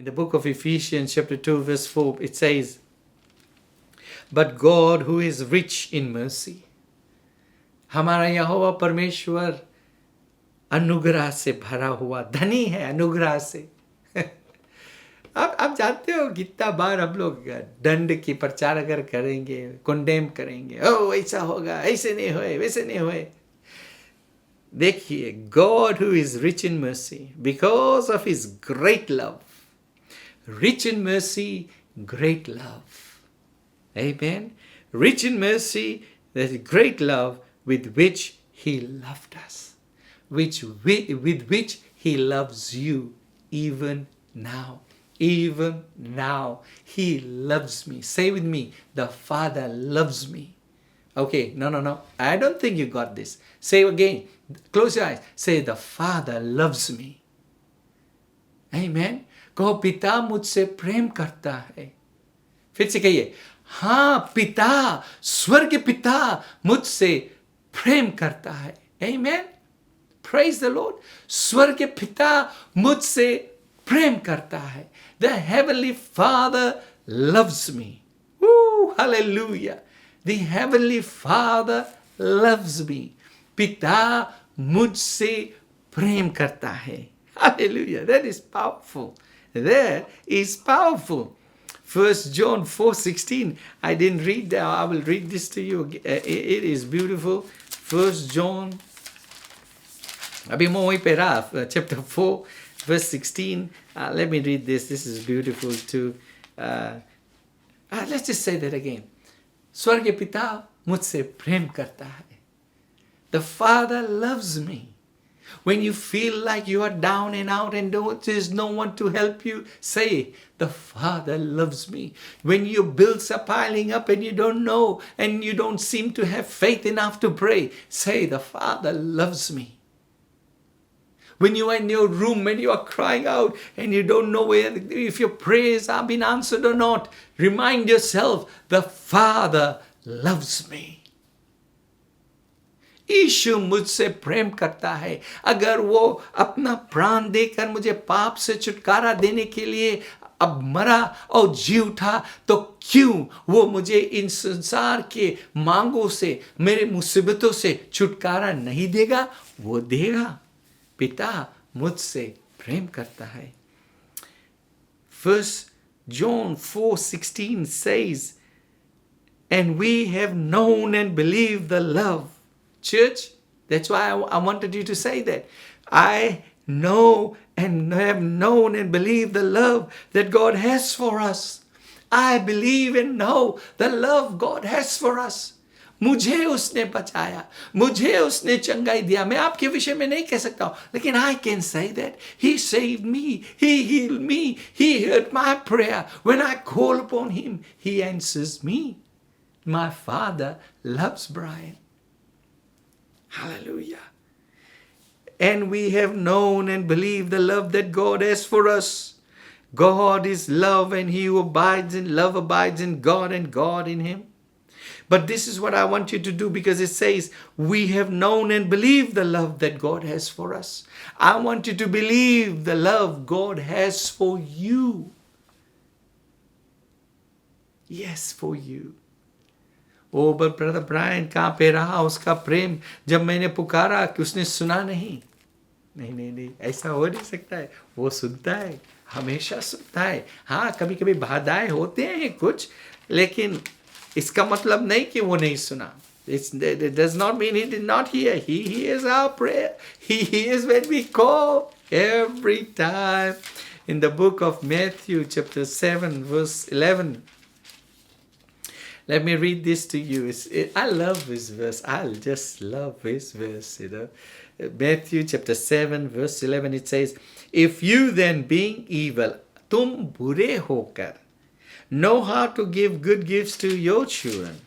the book of Ephesians chapter 2 verse 4, it says, But God who is rich in mercy. हमारा यहोवा परमेश्वर अनुग्रह से भरा हुआ धनी है, अनुग्रह से। आप जानते हो कितना बार हम लोग दंड की प्रचार अगर करेंगे, कंडेम करेंगे, ओ ऐसा होगा, ऐसे नहीं होए, वैसे नहीं होए। देखिए, God who is rich in mercy, because of his great love, rich in mercy, great love. Amen. Rich in mercy, that is great love with which he loved us, with which he loves you even now. Even now, he loves me. Say with me, the Father loves me. Okay, no. I don't think you got this. Say again. Close your eyes. Say, the Father loves me. Amen. कहो, पिता मुझसे प्रेम करता है। फिर से कहिए, हाँ, पिता, स्वर्ग पिता मुझसे प्रेम करता है। Amen. Praise the Lord. स्वर्ग पिता मुझसे प्रेम करता है। The Heavenly Father loves me. Woo, hallelujah. The Heavenly Father loves me. पिता मुझसे प्रेम करता है. Hallelujah. That is powerful. That is powerful. 1 John 4:16. I didn't read that. I will read this to you. It is beautiful. 1 John. अभी मैं वहीं पे रहा. Chapter 4. Verse 16, let me read this. This is beautiful too. Let's just say that again. स्वर्ग पिता मुझसे प्रेम करता है. The Father loves me. When you feel like you are down and out and there's no one to help you, say, the Father loves me. When your bills are piling up and you don't know and you don't seem to have faith enough to pray, say, the Father loves me. When you are in your room and you are crying out and you don't know if your prayers have been answered or not, remind yourself, the Father loves me. यीशु मुझसे प्रेम करता है. अगर वो अपना प्राण देकर मुझे पाप से छुटकारा देने के लिए अब मरा और जी उठा, तो क्यों वो मुझे इन संसार के मांगों से, मेरे मुसीबतों से छुटकारा नहीं देगा? वो देगा. पिता मुझसे प्रेम करता है. 1 John 4:16 says, and we have known and believed the love. Church, that's why I wanted you to say that. I know and have known and believed the love that God has for us. I believe and know the love God has for us. मुझे उसने बचाया, मुझे उसने चंगाई दिया. मैं आपके विषय में नहीं कह सकता हूं, लेकिन I can say that He saved me, He healed me, He heard my prayer. When I call upon Him, He answers me. My Father loves Brian. Hallelujah. And we have known and believed the love that God has for us. God is love, and he who abides in love abides in God and God in him. But this is what I want you to do, because it says, we have known and believed the love that God has for us. I want you to believe the love God has for you. Yes, for you. Oh brother Brian कहाँ पे रहा उसका प्रेम जब मैंने पुकारा कि उसने सुना नहीं? नहीं, ऐसा हो नहीं सकता है. वो सुनता है, हमेशा सुनता है. हाँ, कभी कभी बाधाएं होते हैं कुछ, लेकिन इसका मतलब नहीं कि वो नहीं सुना. It does not mean he did not hear. He hears our prayer. He hears when we call every time. In the book of Matthew chapter 7 verse 11. Let me read this to you. I love this verse. I just love this verse, Matthew chapter 7 verse 11, it says, if you then being evil, तुम बुरे होकर, know how to give good gifts to your children.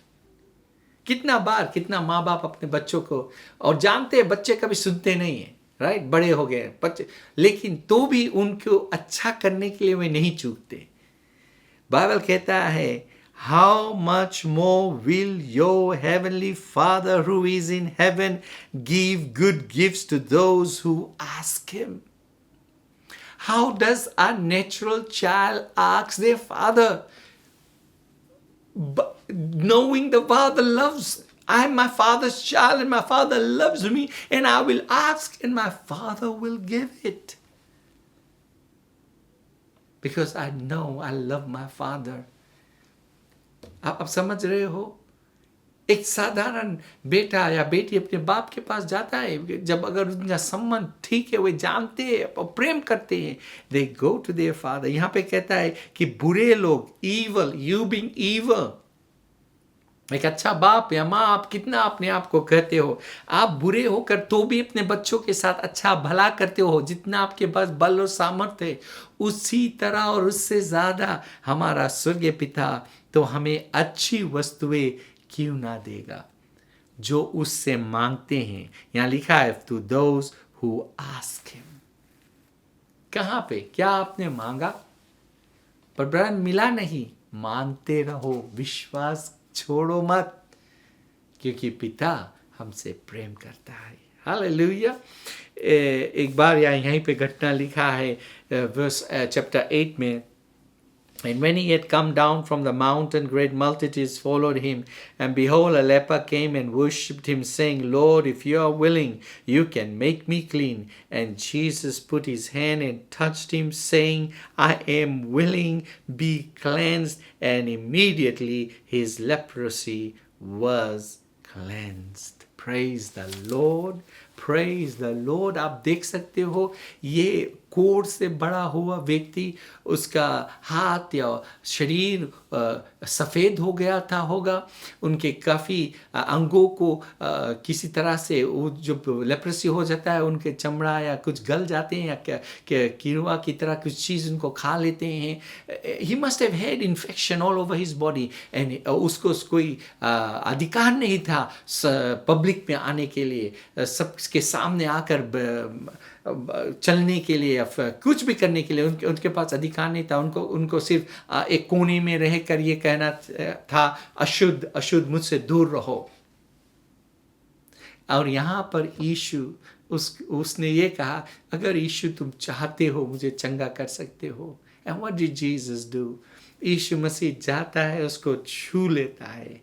कितना माँ बाप अपने बच्चों को, और जानते हैं बच्चे कभी सुनते नहीं है, राइट? बड़े हो गए बच्चे, लेकिन तो भी उनको अच्छा करने के लिए वे नहीं चूकते. बाइबल कहता है, how much more will your heavenly Father who is in heaven give good gifts to those who ask him? How does a natural child ask their father? But knowing the father loves, I am my father's child and my father loves me, and I will ask and my father will give it. Because I know I love my father. आप समझ रहे हो? एक साधारण बेटा या बेटी अपने बाप के पास जाता है, जब अगर उनका संबंध ठीक है, वे जानते हैं और प्रेम करते हैं, they go to their father. यहाँ पे कहता है कि बुरे लोग, evil, you being evil. एक अच्छा बाप या माँ, आप कितना अपने आप को कहते हो, आप बुरे होकर तो भी अपने बच्चों के साथ अच्छा भला करते हो, जितना आपके पास बल और सामर्थ्य है, उसी तरह और उससे ज्यादा हमारा स्वर्गीय पिता तो हमें अच्छी वस्तुएं क्यों ना देगा जो उससे मांगते हैं. यहाँ लिखा है to those who ask him. कहाँ पे क्या आपने मांगा? पर ब्रदर मिला नहीं, मांगते रहो, विश्वास छोड़ो मत, क्योंकि पिता हमसे प्रेम करता है. हालेलुया. एक बार यहीं पे घटना लिखा है वर्स चैप्टर 8 में. And when he had come down from the mountain, great multitudes followed him. And behold, a leper came and worshipped him, saying, Lord, if you are willing, you can make me clean. And Jesus put his hand and touched him, saying, I am willing, be cleansed. And immediately his leprosy was cleansed. Praise the Lord. Praise the Lord. आप देख सकते हो, ये कोढ़ से बड़ा हुआ व्यक्ति, उसका हाथ या शरीर सफ़ेद हो गया था होगा, उनके काफ़ी अंगों को किसी तरह से वो जो लेप्रेसी हो जाता है, उनके चमड़ा या कुछ गल जाते हैं या कीड़वा की तरह कुछ चीज़ उनको खा लेते हैं. He must have had infection all over his body and उसको कोई अधिकार नहीं था पब्लिक में आने के लिए, सबके सामने आकर चलने के लिए या कुछ भी करने के लिए उनके पास अधिकार नहीं था. उनको सिर्फ एक कोने में रहकर ये कहना था, अशुद्ध अशुद्ध, मुझसे दूर रहो. और यहाँ पर यीशु उसने ये कहा, अगर यीशु तुम चाहते हो मुझे चंगा कर सकते हो. And what did Jesus do? यीशु मसीह जाता है, उसको छू लेता है.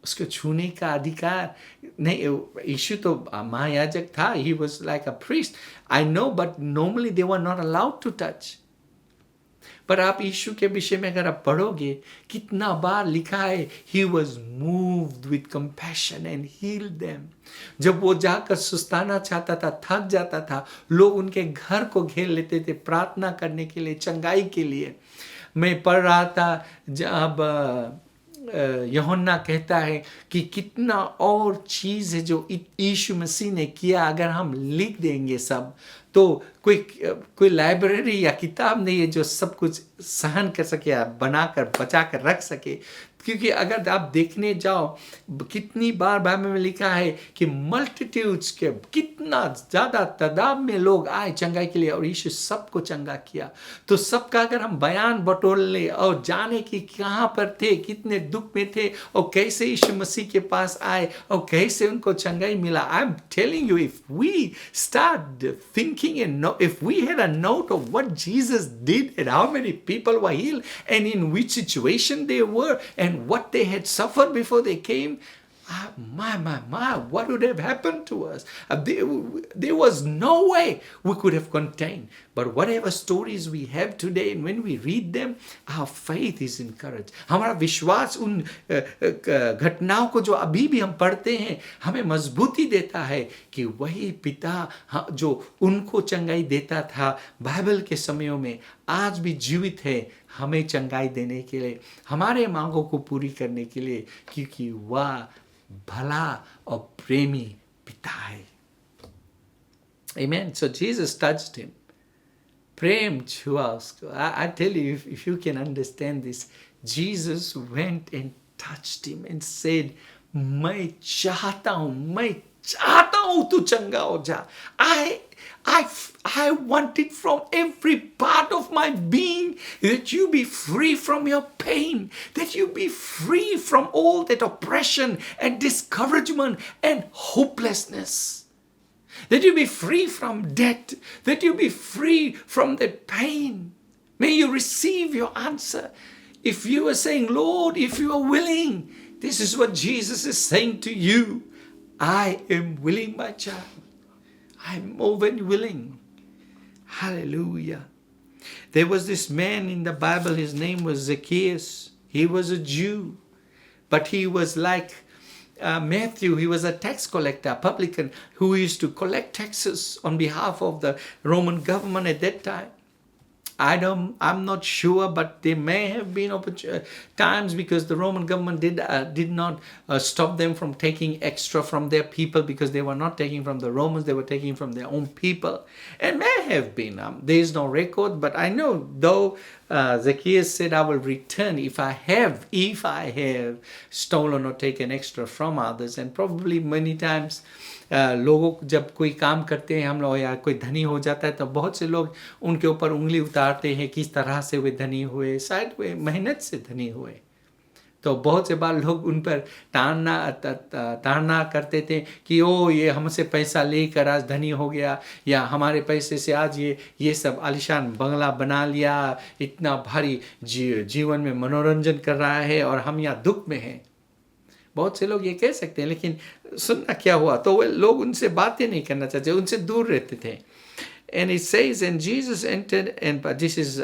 उसको छूने का अधिकार नहीं. यीशु तो महायाजक था, he was like a priest, I know, but normally they were not allowed to touch. पर आप यीशु के विषय में अगर आप पढ़ोगे, कितना बार लिखा है, he was moved with compassion and healed them. जब वो जाकर सुस्ताना चाहता था, थक जाता था, लोग उनके घर को घेर लेते थे प्रार्थना करने के लिए, चंगाई के लिए. मैं पढ़ रहा था जब यूहन्ना कहता है कि कितना और चीज़ है जो यीशु मसीह ने किया, अगर हम लिख देंगे सब तो कोई लाइब्रेरी या किताब नहीं है जो सब कुछ सहन कर सके या बनाकर बचा कर रख सके. क्योंकि अगर आप देखने जाओ, कितनी बार बाइबल में लिखा है कि मल्टीट्यूड्स के कितना ज़्यादा तादाद में लोग आए चंगाई के लिए और यीशु सबको चंगा किया. तो सबका अगर हम बयान बटोर ले और जाने कि कहाँ पर थे, कितने दुख में थे और कैसे यीशु मसीह के पास आए और कैसे उनको चंगाई मिला. I am telling you, if we start thinking and if we had a note of what Jesus did and how many people were healed and in which situation they were and what they had suffered before they came, my, what would have happened to us? There was no way we could have contained. But whatever stories we have today, and when we read them, our faith is encouraged. हमारा विश्वास उन घटनाओं को जो अभी भी हम पढ़ते हैं हमें मजबूती देता है कि वही पिता जो उनको चंगाई देता था बाइबल के समयों में आज भी जीवित है, हमें चंगाई देने के लिए, हमारे मांगों को पूरी करने के लिए, क्योंकि वह भला और प्रेमी पिता है. Amen. So Jesus touched him. प्रेम छुआ उसको. I tell you, if you can understand this, Jesus went and touched him and said, मैं चाहता हूँ तू चंगा हो जा. I want it from every part of my being that you be free from your pain, that you be free from all that oppression and discouragement and hopelessness. that you be free from debt, that you be free from that pain. May you receive your answer. If you are saying, Lord, if you are willing, this is what Jesus is saying to you. I am willing, my child. I'm more than willing. Hallelujah. There was this man in the Bible, his name was Zacchaeus. He was a Jew, but he was like Matthew. He was a tax collector, publican, who used to collect taxes on behalf of the Roman government at that time. I'm not sure, but there may have been times because the Roman government did not stop them from taking extra from their people, because they were not taking from the Romans, they were taking from their own people. And may have been. There is no record, but I know though Zacchaeus said, I will return if I have stolen or taken extra from others. And probably many times लोगों जब कोई काम करते हैं हम लोग, या कोई धनी हो जाता है, तो बहुत से लोग उनके ऊपर उंगली उतारते हैं किस तरह से वे धनी हुए, शायद वे मेहनत से धनी हुए। तो बहुत से बार लोग उन पर ताड़ना करते थे कि ओ ये हमसे पैसा लेकर आज धनी हो गया, या हमारे पैसे से आज ये सब आलीशान बंगला बना लिया, इतना भारी जीवन में मनोरंजन कर रहा है और हम यहाँ दुख में हैं। बहुत से लोग ये कह सकते हैं, लेकिन सुनना क्या हुआ, तो वे लोग उनसे बातें नहीं करना चाहते, उनसे दूर रहते थे। And it says, and Jesus entered, and this is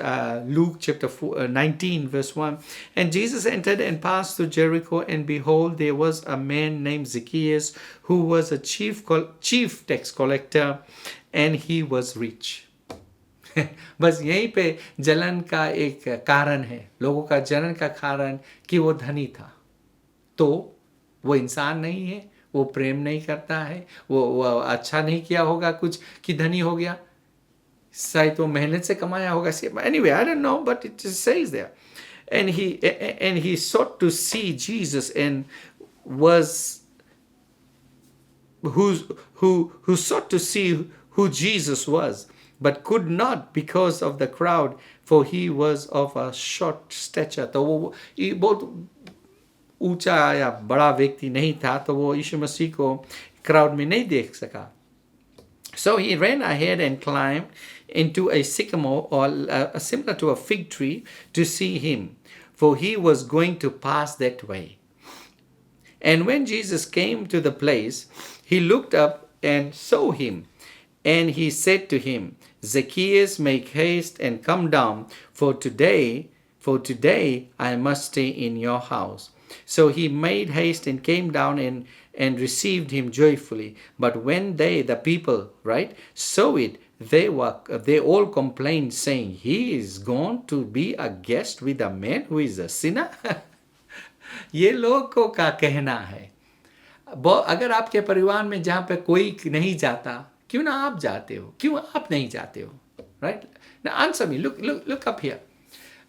Luke chapter 19 verse 1, and Jesus entered and passed through Jericho, and behold, there was a man named Zacchaeus, who was a chief tax collector, and he was rich. बस यहीं पे जलन का एक कारण है, लोगों का जलन का कारण कि वो धनी था। तो वो इंसान नहीं है, वो प्रेम नहीं करता है, वो अच्छा नहीं किया होगा कुछ कि धनी हो गया, शायद वो मेहनत से कमाया होगा। Anyway, I don't know, but it just says there. And he sought to see Jesus, and was who sought to see who Jesus was, but could not because of the crowd, for he was of a short stature. तो वो बहुत ऊंचा या बड़ा व्यक्ति नहीं था, तो वो यीशु मसीह को क्राउड में नहीं देख सका। So he ran ahead and climbed into a sycamore, or similar to a fig tree, to see him, for he was going to pass that way. And when Jesus came to the place, he looked up and saw him, and he said to him, Zacchaeus, make haste and come down, for today I must stay in your house. So he made haste and came down and received him joyfully. But when the people, saw it, they all complained, saying, he is gone to be a guest with a man who is a sinner. ये लोगों का कहना है। अगर आपके परिवार में जहाँ पे कोई नहीं जाता, क्यों ना आप जाते हो, क्यों आप नहीं जाते हो? Right? Now answer me. Look up here.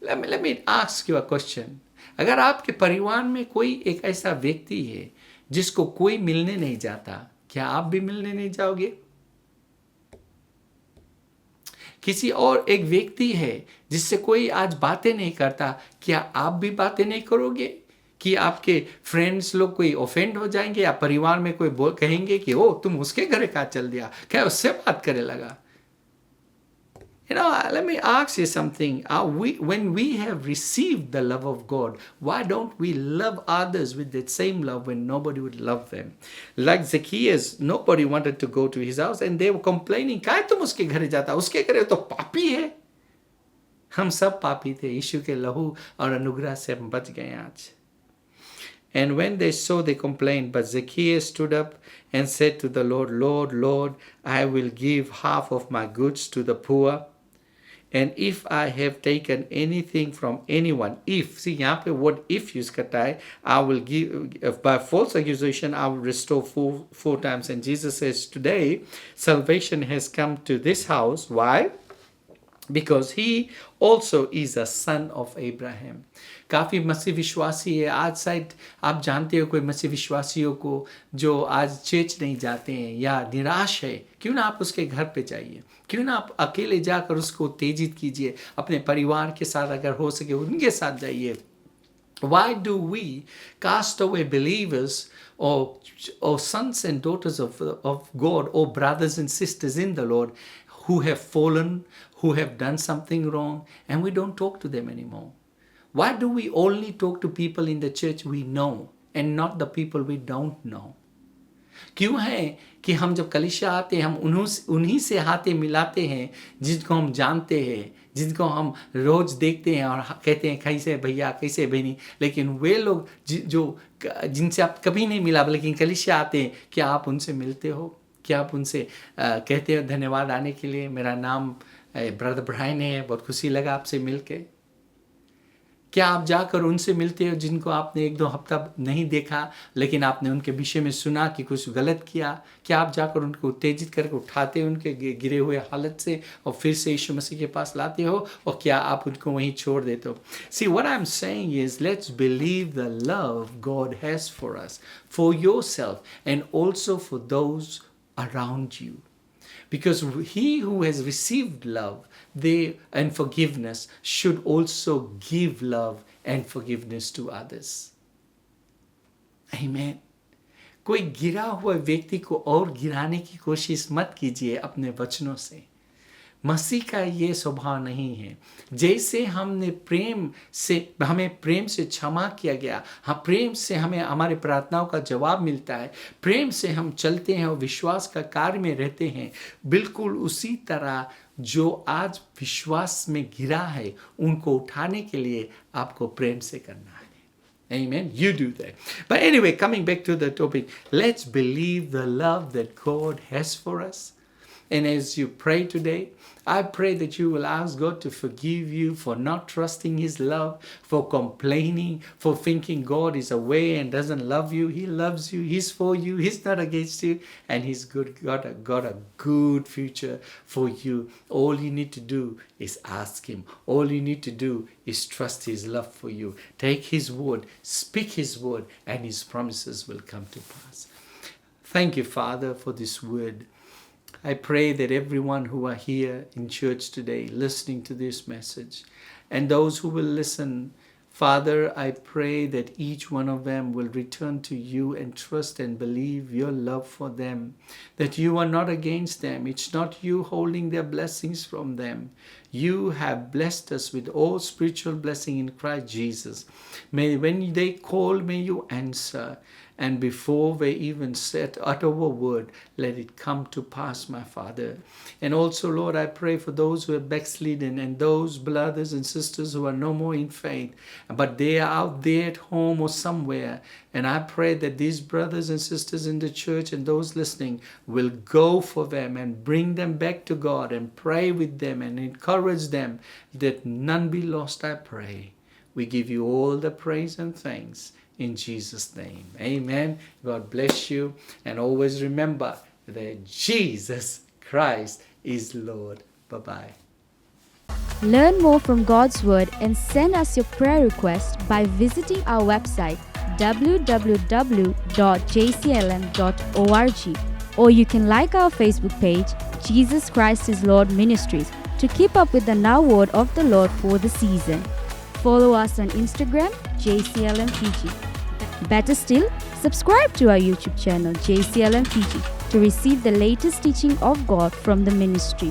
Let me ask you a question. अगर आपके परिवार में कोई एक ऐसा व्यक्ति है जिसको कोई मिलने नहीं जाता, क्या आप भी मिलने नहीं जाओगे? किसी और एक व्यक्ति है जिससे कोई आज बातें नहीं करता, क्या आप भी बातें नहीं करोगे? कि आपके फ्रेंड्स लोग कोई ऑफेंड हो जाएंगे, या परिवार में कोई कहेंगे कि ओ तुम उसके घर का चल दिया, क्या उससे बात करे लगा? Let me ask you something. When we have received the love of God, why don't we love others with that same love when nobody would love them? Like Zacchaeus, nobody wanted to go to his house, and they were complaining, "Kya तुम उसके घर जाता? उसके घर तो पापी है." हम सब पापी थे, यीशु के लहू और अनुग्रह से हम बच गए आज। And when they saw, they complained. But Zacchaeus stood up and said to the Lord, Lord, I will give half of my goods to the poor. And if I have taken anything from anyone, यहाँ पे word if use करता है, I will give, by false accusation, I will restore four times. And Jesus says, today, salvation has come to this house. Why? Because he also is a son of Abraham. काफ़ी मसीह विश्वासी है आज, शायद आप जानते हो कोई मसीह विश्वासियों को जो आज चर्च नहीं जाते हैं या निराश है, क्यों ना आप उसके घर पे जाइए, क्यों ना आप अकेले जाकर उसको उत्तेजित कीजिए, अपने परिवार के साथ अगर हो सके उनके साथ जाइए, Why do we castaway believers or sons and daughters of God or brothers and sisters in the Lord who have fallen, who have done something wrong, and we don't talk to them anymore? Why do we only talk to people in the church we know and not the people we don't know? क्यों है कि हम जब कलीसिया आते हैं हम उन्हीं से हाथे मिलाते हैं जिनको हम जानते हैं, जिनको हम रोज देखते हैं और कहते हैं कैसे भैया कैसे बहनी, लेकिन वे लोग जो जिनसे आप कभी नहीं मिला लेकिन कलीसिया आते हैं, क्या आप उनसे मिलते हो? क्या आप उनसे कहते हो धन्यवाद आने के लिए, मेरा नाम ब्रदर ब्रायन है, बहुत खुशी लगा आपसे मिलके? क्या आप जाकर उनसे मिलते हो जिनको आपने 1-2 हफ्ता नहीं देखा लेकिन आपने उनके विषय में सुना कि कुछ गलत किया? क्या आप जाकर उनको उत्तेजित करके उठाते हो उनके गिरे हुए हालत से और फिर से यीशु मसीह के पास लाते हो, और क्या आप उनको वहीं छोड़ देते हो? See, what I'm saying is, let's believe the love God has for us, for yourself and also for those around you. Because he who has received love and forgiveness should also give love and forgiveness to others. Amen. कोई गिरा हुआ व्यक्ति को और गिराने की कोशिश मत कीजिए अपने वचनों से। मसीह का ये स्वभाव नहीं है। जैसे हमें प्रेम से क्षमा किया गया, प्रेम से हमें हमारे प्रार्थनाओं का जवाब मिलता है, प्रेम से हम चलते हैं और विश्वास का कार्य में रहते हैं, बिल्कुल उसी तरह जो आज विश्वास में गिरा है उनको उठाने के लिए आपको प्रेम से करना है। Amen. You do that. But anyway, coming back to the topic, let's believe the love that God has for us. And as you pray today, I pray that you will ask God to forgive you for not trusting His love, for complaining, for thinking God is away and doesn't love you. He loves you. He's for you. He's not against you. And He's got a good future for you. All you need to do is ask Him. All you need to do is trust His love for you. Take His word, speak His word, and His promises will come to pass. Thank you, Father, for this word. I pray that everyone who are here in church today listening to this message and those who will listen, Father, I pray that each one of them will return to you and trust and believe your love for them, that you are not against them. It's not you holding their blessings from them. You have blessed us with all spiritual blessing in Christ Jesus. May when they call, may you answer. And before they even utter a word, let it come to pass, my Father. And also, Lord, I pray for those who are backslidden and those brothers and sisters who are no more in faith, but they are out there at home or somewhere. And I pray that these brothers and sisters in the church and those listening will go for them and bring them back to God and pray with them and encourage them that none be lost, I pray. We give you all the praise and thanks. In Jesus' name, amen. God bless you. And always remember that Jesus Christ is Lord. Bye-bye. Learn more from God's Word and send us your prayer request by visiting our website www.jclm.org, or you can like our Facebook page, Jesus Christ is Lord Ministries, to keep up with the Now Word of the Lord for the season. Follow us on Instagram, JCLM Fiji. Better still, subscribe to our YouTube channel, JCLM Fiji, to receive the latest teaching of God from the ministry.